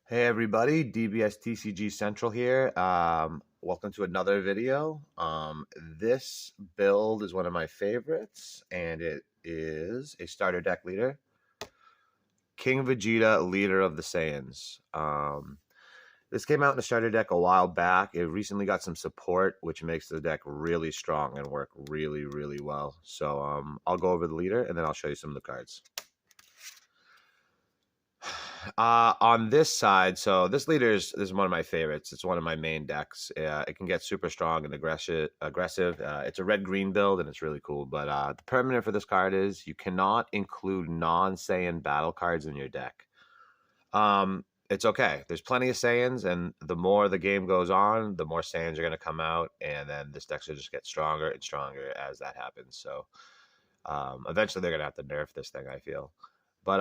Hey everybody, DBS TCG Central here. Welcome to another video. This build is one of my favorites, and it is a starter deck leader. King Vegeta, leader of the Saiyans. This came out in the starter deck a while back. It recently got some support, which makes the deck really strong and work really, really well. So I'll go over the leader, and then I'll show you some of the cards. On this side, so this leader is one of my favorites. It's one of my main decks. It can get super strong and aggressive. It's a red-green build, and it's really cool. But the permanent for this card is you cannot include non-Saiyan battle cards in your deck. It's okay. There's plenty of Saiyans, and the more the game goes on, the more Saiyans are going to come out, and then this deck will just get stronger and stronger as that happens. So eventually they're going to have to nerf this thing, I feel. But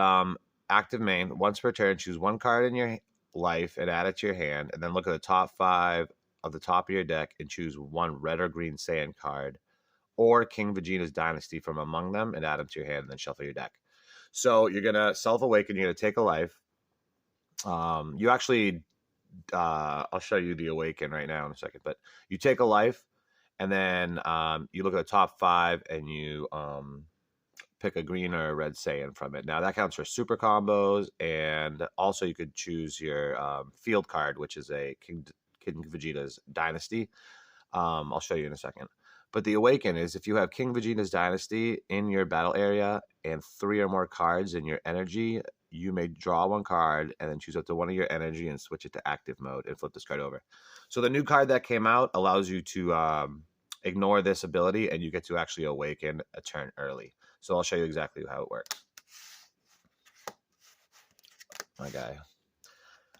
active main, once per turn, choose one card in your life and add it to your hand, and then look at the top 5 of the top of your deck and choose one red or green Saiyan card or King Vegeta's Dynasty from among them and add them to your hand, and then shuffle your deck. So you're going to self-awaken, you're going to take a life. You actually, I'll show you the awaken right now in a second, but you take a life, and then you look at the top 5 and you pick a green or a red Saiyan from it. Now that counts for super combos, and also you could choose your field card, which is a King Vegeta's Dynasty. I'll show you in a second. But the awaken is if you have King Vegeta's Dynasty in your battle area and 3 or more cards in your energy, you may draw one card and then choose up to one of your energy and switch it to active mode and flip this card over. So the new card that came out allows you to ignore this ability, and you get to actually awaken a turn early. So I'll show you exactly how it works. My guy.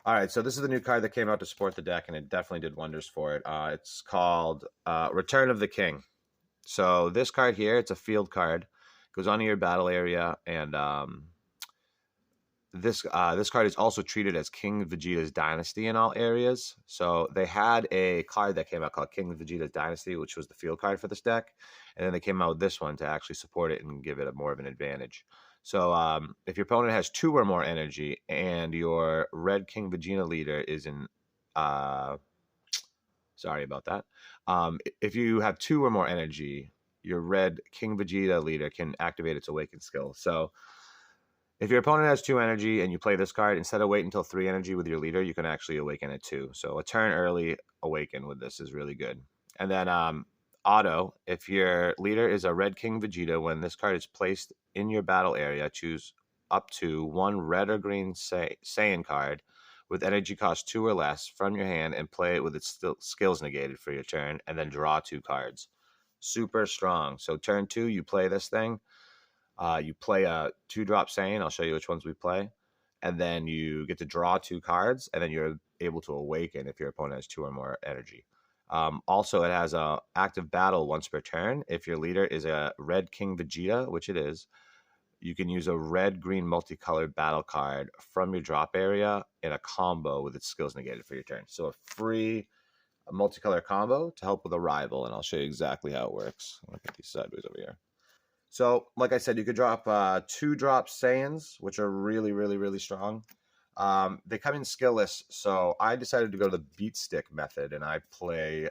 All right, so this is the new card that came out to support the deck, and it definitely did wonders for it. It's called Return of the King. So this card here, it's a field card. It goes onto your battle area, and this card is also treated as King Vegeta's Dynasty in all areas. So they had a card that came out called King Vegeta's Dynasty, which was the field card for this deck, and then they came out with this one to actually support it and give it more of an advantage. So if your opponent has 2 or more energy and your red King Vegeta leader is in, sorry about that. If you have 2 or more energy, your red King Vegeta leader can activate its awaken skill. So if your opponent has 2 energy and you play this card, instead of waiting until 3 energy with your leader, you can actually awaken it 2. So a turn early awaken with this is really good. And then auto, if your leader is a red King Vegeta, when this card is placed in your battle area, choose up to one red or green Saiyan card with energy cost 2 or less from your hand and play it with its skills negated for your turn, and then draw 2 cards. Super strong. So turn 2, you play this thing. You play a 2-drop Saiyan. I'll show you which ones we play. And then you get to draw 2 cards, and then you're able to awaken if your opponent has 2 or more energy. Also, it has a active battle once per turn. If your leader is a red King Vegeta, which it is, you can use a red-green multicolored battle card from your drop area in a combo with its skills negated for your turn. So a free multicolor combo to help with a rival, and I'll show you exactly how it works. I'm going to put these sideways over here. So, like I said, you could drop 2-drop Saiyans, which are really, really, really strong. They come in skillless, so I decided to go to the beat stick method, and I play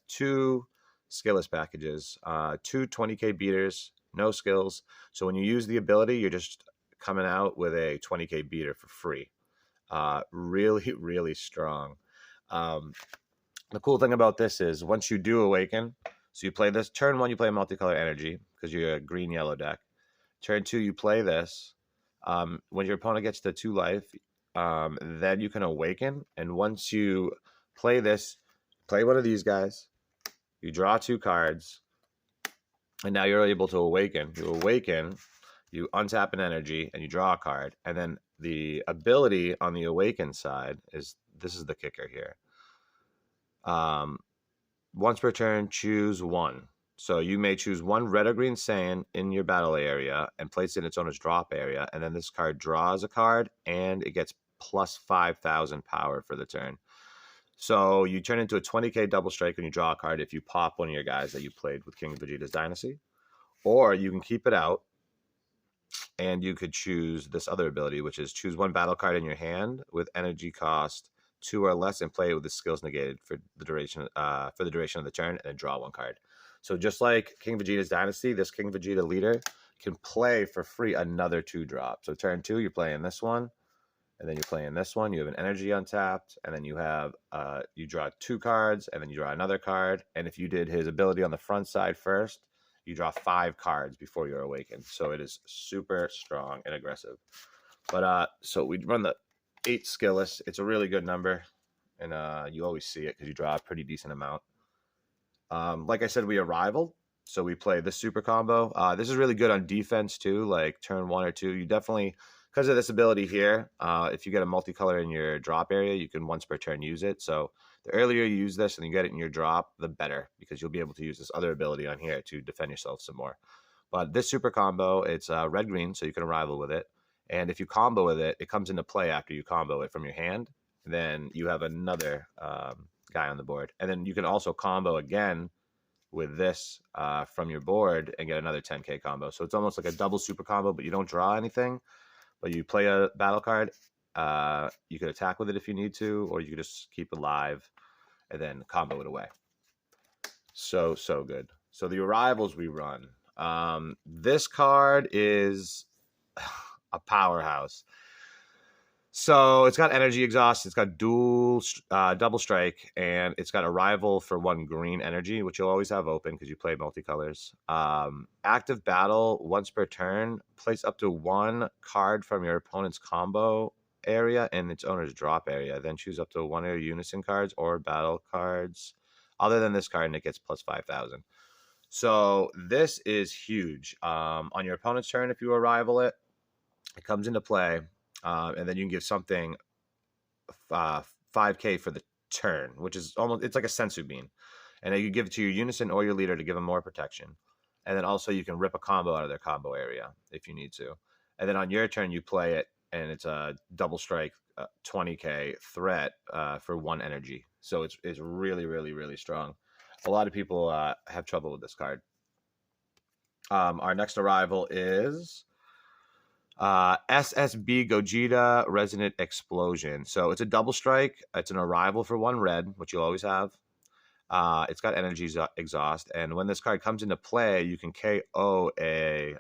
2 skillless packages, 2 20k beaters, no skills. So when you use the ability, you're just coming out with a 20k beater for free. Really, really strong. The cool thing about this is once you do awaken, so you play this, turn 1, you play multicolor energy because you're a green-yellow deck. Turn 2, you play this. When your opponent gets to 2 life, then you can awaken. And once you play this, play one of these guys. You draw 2 cards. And now you're able to awaken. You awaken, you untap an energy, and you draw a card. And then the ability on the awaken side is, this is the kicker here. Once per turn, choose 1. So you may choose 1 red or green Saiyan in your battle area and place it in its owner's drop area. And then this card draws a card, and it gets plus 5,000 power for the turn. So you turn into a 20k double strike when you draw a card if you pop one of your guys that you played with King Vegeta's Dynasty. Or you can keep it out And you could choose this other ability, which is choose one battle card in your hand with energy cost 2 or less and play it with the skills negated for the duration of the turn, and then draw one card. So just like King Vegeta's Dynasty, this King Vegeta leader can play for free another 2-drop. So turn 2, you're playing this one, and then you're playing this one. You have an energy untapped, and then you have you draw 2 cards, and then you draw another card. And if you did his ability on the front side first, you draw 5 cards before you're awakened. So it is super strong and aggressive. But so we run the 8 skill list. It's a really good number, and you always see it because you draw a pretty decent amount. Like I said, we arrival, so we play this super combo. This is really good on defense too, like turn 1 or 2. You definitely, because of this ability here, if you get a multicolor in your drop area, you can once per turn use it. So the earlier you use this and you get it in your drop, the better, because you'll be able to use this other ability on here to defend yourself some more. But this super combo, it's red-green, so you can arrival with it. And if you combo with it, it comes into play after you combo it from your hand. Then you have another guy on the board. And then you can also combo again with this from your board and get another 10k combo. So it's almost like a double super combo, but you don't draw anything. But you play a battle card. You could attack with it if you need to, or you could just keep it alive and then combo it away. So good. So the arrivals we run. This card is a powerhouse. So it's got energy exhaust, it's got double strike, and it's got arrival for 1 green energy, which you'll always have open because you play multicolors. Active battle, once per turn, place up to 1 card from your opponent's combo area in its owner's drop area. Then choose up to 1 of your unison cards or battle cards other than this card, and it gets plus 5,000. So this is huge. On your opponent's turn, if you arrival it, it comes into play. And then you can give something 5k for the turn, which is almost, it's like a sensu bean. And then you give it to your unison or your leader to give them more protection. And then also you can rip a combo out of their combo area if you need to. And then on your turn, you play it, and it's a double strike 20k threat for 1 energy. So it's really, really, really strong. A lot of people have trouble with this card. Our next arrival is SSB Gogeta Resonant Explosion. So it's a double strike. It's an arrival for 1 red, which you'll always have. It's got energy exhaust, and when this card comes into play, you can KO a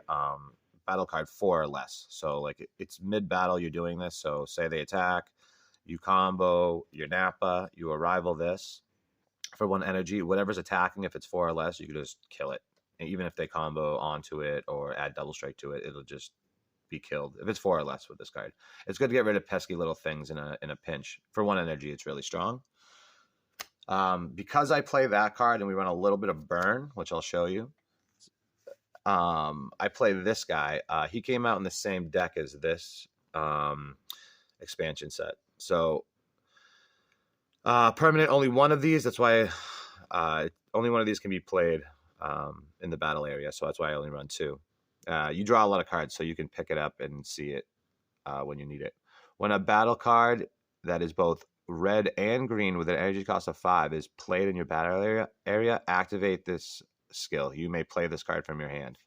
battle card 4 or less. So like it's mid battle, you're doing this. So say they attack, you combo your Nappa, you arrival this for 1 energy. Whatever's attacking, if it's 4 or less, you can just kill it. And even if they combo onto it or add double strike to it, it'll just be killed if it's 4 or less with this card. It's good to get rid of pesky little things in a pinch. For 1 energy, it's really strong. Because I play that card and we run a little bit of burn, which I'll show you. I play this guy. He came out in the same deck as this expansion set. So permanent, only 1 of these. That's why only 1 of these can be played in the battle area. So that's why I only run 2. You draw a lot of cards, so you can pick it up and see it when you need it. When a battle card that is both red and green with an energy cost of 5 is played in your battle area, activate this skill. You may play this card from your hand.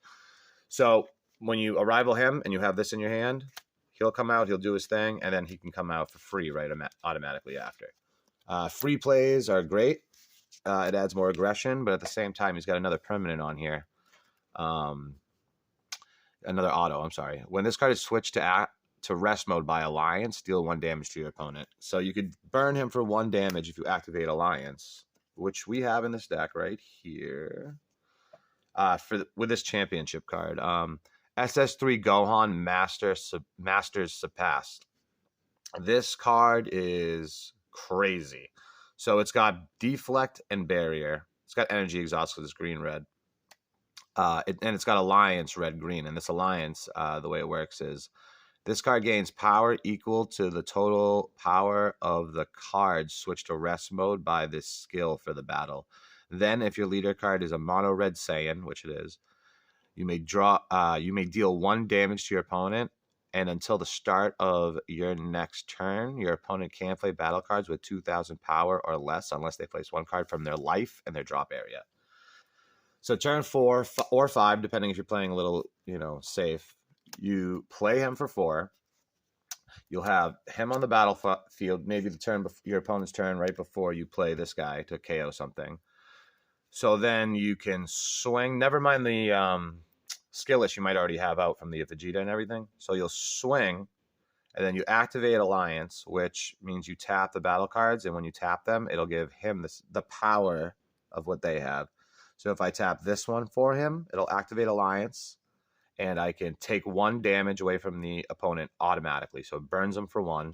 So when you arrival him and you have this in your hand, he'll come out, he'll do his thing, and then he can come out for free right automatically after. Free plays are great. It adds more aggression, but at the same time, he's got another permanent on here. Another auto, I'm sorry. When this card is switched to rest mode by Alliance, deal 1 damage to your opponent. So you could burn him for 1 damage if you activate Alliance, which we have in this deck right here. With this championship card. SS3 Gohan Masters Surpassed. This card is crazy. So it's got deflect and barrier. It's got energy exhaust because it's green-red. And it's got alliance red-green. And this alliance, the way it works is this card gains power equal to the total power of the card switched to rest mode by this skill for the battle. Then, if your leader card is a mono red Saiyan, which it is, you may deal 1 damage to your opponent, and until the start of your next turn, your opponent can't play battle cards with 2,000 power or less unless they place 1 card from their life and their drop area. So turn 4 or 5, depending if you're playing a little, safe, You play him for 4. You'll have him on the battlefield, maybe your opponent's turn right before you play this guy to KO something. So then you can swing. Never mind the skillet you might already have out from the Vegeta and everything. So you'll swing, and then you activate Alliance, which means you tap the battle cards, and when you tap them, it'll give him the power of what they have. So if I tap this one for him, it'll activate Alliance, and I can take 1 damage away from the opponent automatically. So it burns them for 1.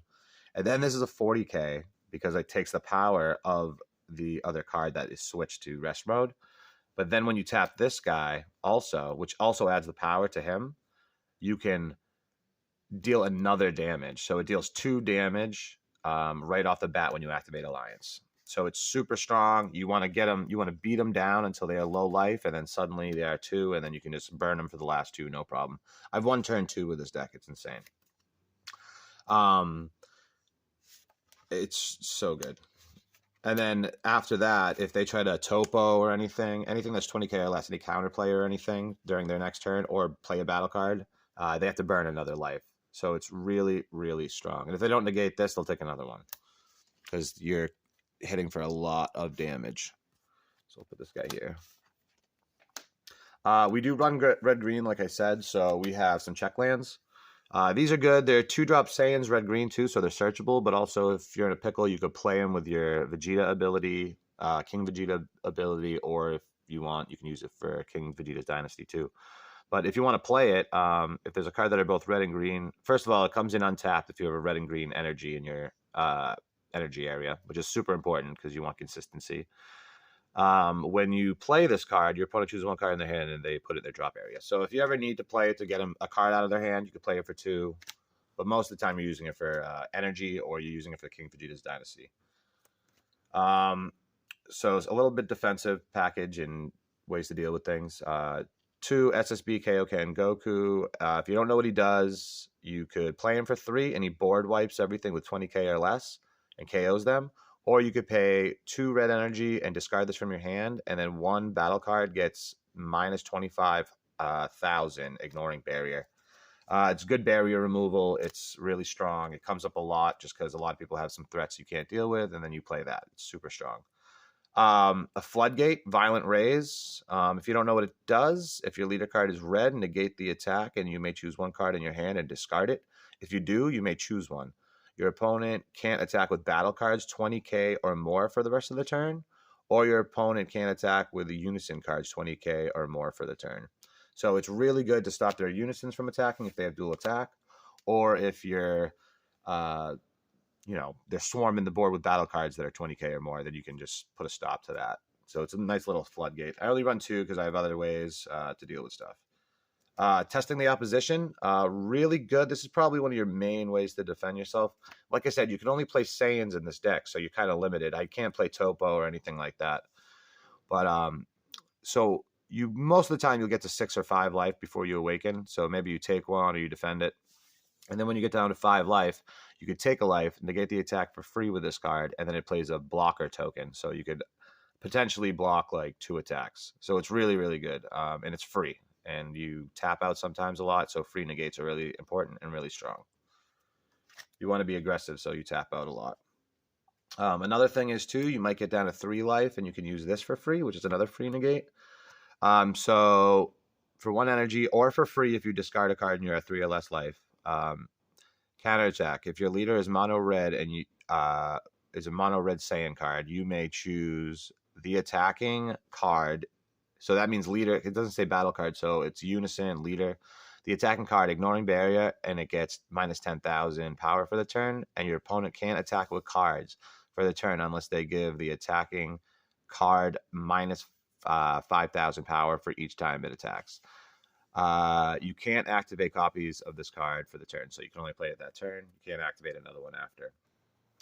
And then this is a 40k because it takes the power of the other card that is switched to rest mode. But then when you tap this guy also, which also adds the power to him, you can deal another damage. So it deals 2 damage right off the bat when you activate Alliance. So it's super strong. You want to get them, you want to beat them down until they are low life, and then suddenly they are 2, and then you can just burn them for the last 2, no problem. I've won turn 2 with this deck. It's insane. It's so good. And then after that, if they try to topo or anything that's 20k or less, any counterplay or anything during their next turn, or play a battle card, they have to burn another life. So it's really, really strong. And if they don't negate this, they'll take another one because you're hitting for a lot of damage. So we'll put this guy here. We do run red-green, like I said, so we have some check lands. These are good. They're 2-drop saiyans, red-green too, so they're searchable, but also if you're in a pickle, you could play them with your Vegeta ability, King Vegeta ability, or if you want, you can use it for King Vegeta's Dynasty too. But if you want to play it, if there's a card that are both red and green, first of all, it comes in untapped if you have a red and green energy in your energy area, which is super important because you want consistency. When you play this card, your opponent chooses 1 card in their hand and they put it in their drop area. So if you ever need to play it to get them a card out of their hand, you can play it for 2. But most of the time you're using it for energy, or you're using it for King Vegeta's Dynasty. So it's a little bit defensive package and ways to deal with things. 2 SSB Kaioken Goku. If you don't know what he does, you could play him for 3 and he board wipes everything with 20k or less and KOs them. Or you could pay 2 red energy and discard this from your hand, and then 1 battle card gets minus 25,000, ignoring barrier. It's good barrier removal. It's really strong. It comes up a lot just because a lot of people have some threats you can't deal with, and then you play that. It's super strong. A floodgate, violent rays. If you don't know what it does, if your leader card is red, negate the attack, and you may choose 1 card in your hand and discard it. If you do, you may choose 1. Your opponent can't attack with battle cards 20k or more for the rest of the turn, or your opponent can't attack with the unison cards 20k or more for the turn. So it's really good to stop their unisons from attacking if they have dual attack, or if you're, they're swarming the board with battle cards that are 20k or more, then you can just put a stop to that. So it's a nice little floodgate. I only run 2 because I have other ways to deal with stuff. Testing the opposition, really good. This is probably one of your main ways to defend yourself. Like I said, you can only play saiyans in this deck, so you're kind of limited. I can't play topo or anything like that. But so you most of the time you'll get to 6 or 5 life before you awaken. So maybe you take 1 or you defend it. And then when you get down to 5 life, you could take a life, negate the attack for free with this card, and then it plays a blocker token. So you could potentially block like 2 attacks. So it's really, really good. And it's free. And you tap out sometimes a lot, so free negates are really important and really strong. You want to be aggressive, so you tap out a lot. Another thing is, too, you might get down to 3 life, and you can use this for free, which is another free negate. So for 1 energy, or for free if you discard a card and you're at 3 or less life. Counterattack. If your leader is mono red and you is a mono red Saiyan card, you may choose the attacking card. So that means leader. It doesn't say battle card, so it's unison, leader. The attacking card, ignoring barrier, and it gets minus 10,000 power for the turn, and your opponent can't attack with cards for the turn unless they give the attacking card minus 5,000 power for each time it attacks. You can't activate copies of this card for the turn, so you can only play it that turn. You can't activate another one after.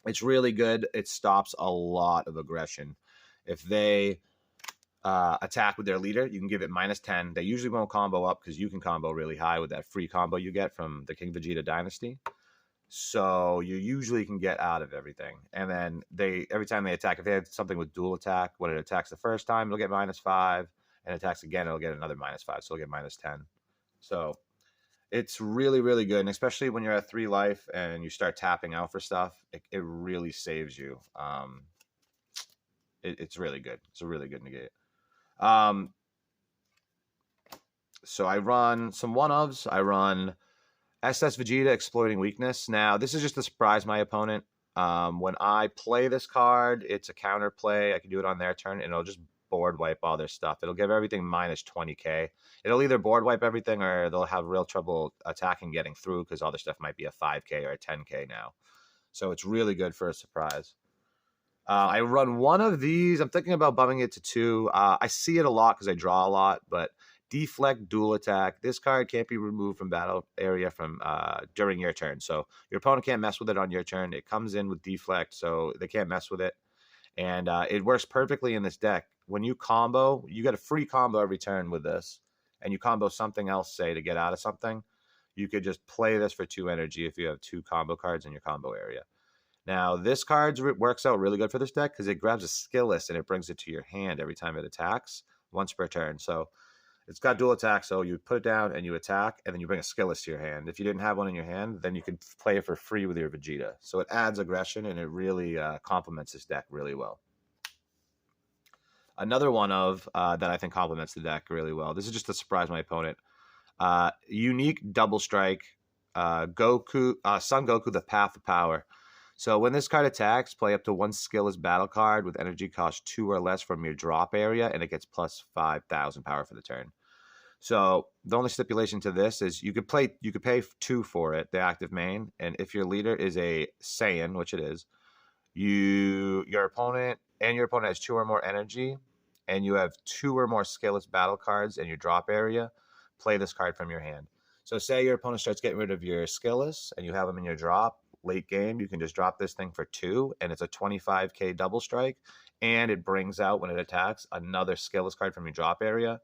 It's really good. It stops a lot of aggression. If they attack with their leader, you can give it minus 10. They usually won't combo up because you can combo really high with that free combo you get from the King Vegeta Dynasty. So you usually can get out of everything. And then every time they attack, if they have something with dual attack, when it attacks the first time, it'll get minus 5. And attacks again, it'll get another minus 5. So it'll get minus 10. So It's really, really good, and especially when you're at 3 life and you start tapping out for stuff, it really saves you. It's really good. It's a really good negate. Um, so I run some one-ofs. I run SS Vegeta Exploiting Weakness. Now, this is just to surprise my opponent. When I play this card, it's a counter play. I can do it on their turn, and it'll just board wipe all their stuff. It'll give everything minus 20k. It'll either board wipe everything, or they'll have real trouble attacking getting through because all their stuff might be a 5k or a 10k now. So it's really good for a surprise. I run one of these. I'm thinking about bumping it to 2. I see it a lot because I draw a lot, but Deflect Dual Attack. This card can't be removed from battle area from during your turn. So your opponent can't mess with it on your turn. It comes in with Deflect, so they can't mess with it. And it works perfectly in this deck. When you combo, you get a free combo every turn with this, and you combo something else, say, to get out of something. You could just play this for 2 energy if you have 2 combo cards in your combo area. Now, this card works out really good for this deck because it grabs a skill list and it brings it to your hand every time it attacks once per turn. So it's got dual attack, so you put it down and you attack, and then you bring a skill list to your hand. If you didn't have one in your hand, then you could play it for free with your Vegeta. So it adds aggression, and it really complements this deck really well. Another one of that I think complements the deck really well. This is just to surprise my opponent. Unique Double Strike, Goku, Son Goku, the Path of Power. So when this card attacks, play up to 1 skillless battle card with energy cost 2 or less from your drop area, and it gets plus 5,000 power for the turn. So the only stipulation to this is you could pay 2 for it, the active main, and if your leader is a Saiyan, which it is, your opponent has 2 or more energy, and you have 2 or more skillless battle cards in your drop area, play this card from your hand. So say your opponent starts getting rid of your skillless, and you have them in your drop. Late game, you can just drop this thing for 2, and it's a 25k double strike, and it brings out, when it attacks, another skillless card from your drop area,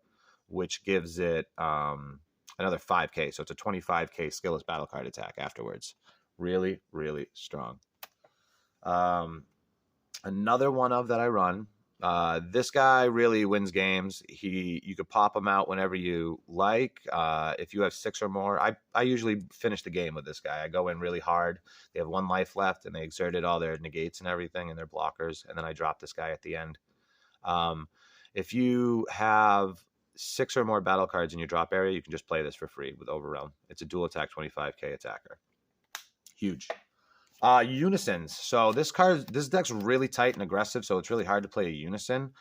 which gives it another 5k. So it's a 25k skillless battle card attack afterwards. Really, really strong. Another one of that I run. This guy really wins games. You could pop him out whenever you like. If you have 6 or more, I usually finish the game with this guy. I go in really hard. They have 1 life left, and they exerted all their negates and everything and their blockers, and then I drop this guy at the end. If you have 6 or more battle cards in your drop area, you can just play this for free with Overwhelm. It's a dual attack 25k attacker. Huge. Unisons. So this deck's really tight and aggressive, so it's really hard to play a Unison.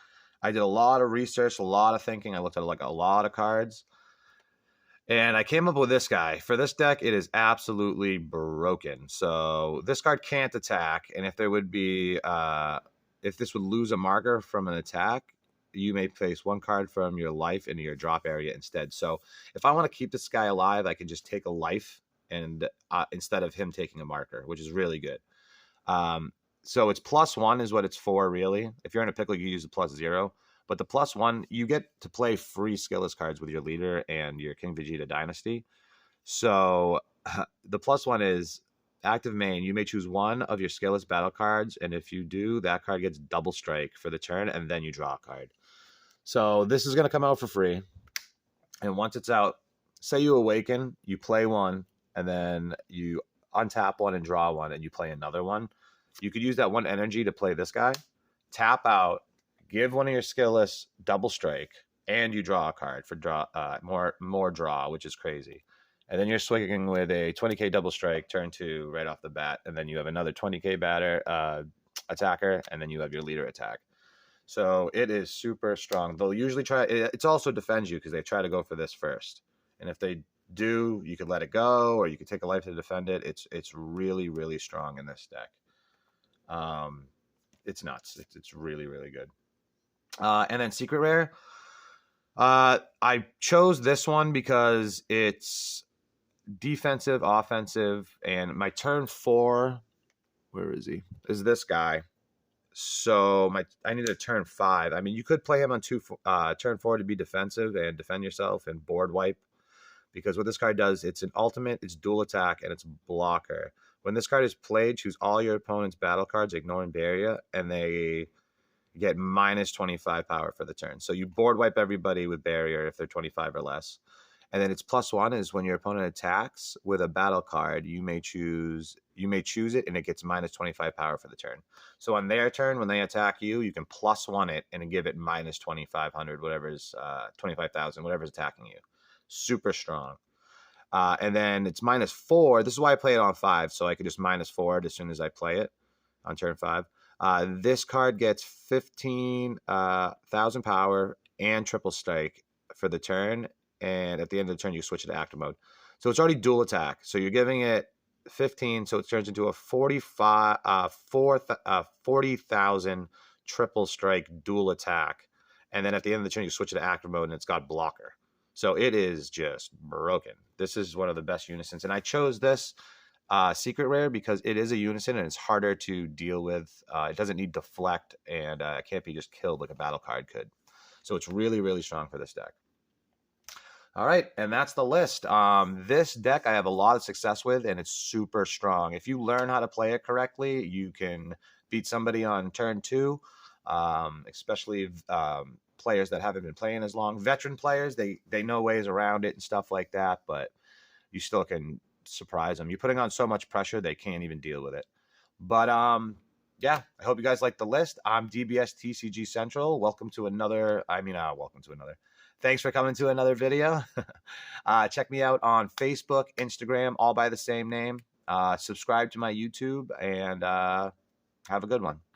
I did a lot of research, a lot of thinking. I looked at like a lot of cards, and I came up with this guy. For this deck, it is absolutely broken. So this card can't attack, and if there would be, if this would lose a marker from an attack, you may place 1 card from your life into your drop area instead. So if I want to keep this guy alive, I can just take a life, and instead of him taking a marker, which is really good. So it's +1 is what it's for, really. If you're in a pickle, you use a +0. But the +1, you get to play free skillless cards with your leader and your King Vegeta Dynasty. So the +1 is active main. You may choose 1 of your skillless battle cards, and if you do, that card gets double strike for the turn, and then you draw a card. So this is going to come out for free. And once it's out, say you awaken, you play 1, and then you untap 1 and draw 1, and you play another one. You could use that 1 energy to play this guy, tap out, give 1 of your skillless double strike, and you draw a card for more draw, which is crazy. And then you're swinging with a 20k double strike, turn 2 right off the bat, and then you have another 20k attacker, and then you have your leader attack. So it is super strong. They'll usually try. It also defends you because they try to go for this first, and if they do, you could let it go, or you could take a life to defend it. It's really, really strong in this deck. It's nuts. It's really, really good. And then secret rare. I chose this one because it's defensive, offensive, and my turn 4. Where is he? Is this guy? So I need a turn 5. I mean, you could play him on turn 4 to be defensive and defend yourself and board wipe. Because what this card does, it's an ultimate, it's dual attack, and it's blocker. When this card is played, choose all your opponent's battle cards, ignoring barrier, and they get minus 25 power for the turn. So you board wipe everybody with barrier if they're 25 or less. And then its +1 is when your opponent attacks with a battle card, you may choose it, and it gets -25 power for the turn. So on their turn, when they attack you, you can +1 it and give it -2500, whatever's 25,000, whatever's attacking you. Super strong. And then it's -4. This is why I play it on 5, so I could just -4 it as soon as I play it on turn 5. This card gets 15,000 power and triple strike for the turn, and at the end of the turn, you switch it to active mode. So it's already dual attack. So you're giving it 15, so it turns into a 40,000 triple strike dual attack. And then at the end of the turn, you switch it to active mode, and it's got blocker. So it is just broken. This is one of the best Unisons. And I chose this secret rare because it is a Unison and it's harder to deal with. It doesn't need deflect, and it can't be just killed like a battle card could. So it's really, really strong for this deck. All right, and that's the list. This deck I have a lot of success with, and it's super strong. If you learn how to play it correctly, you can beat somebody on turn 2, especially players that haven't been playing as long. Veteran players, they know ways around it and stuff like that, but you still can surprise them. You're putting on so much pressure, they can't even deal with it. But yeah, I hope you guys like the list. I'm DBS TCG Central. Welcome to another. Thanks for coming to another video. Check me out on Facebook, Instagram, all by the same name. Subscribe to my YouTube, and have a good one.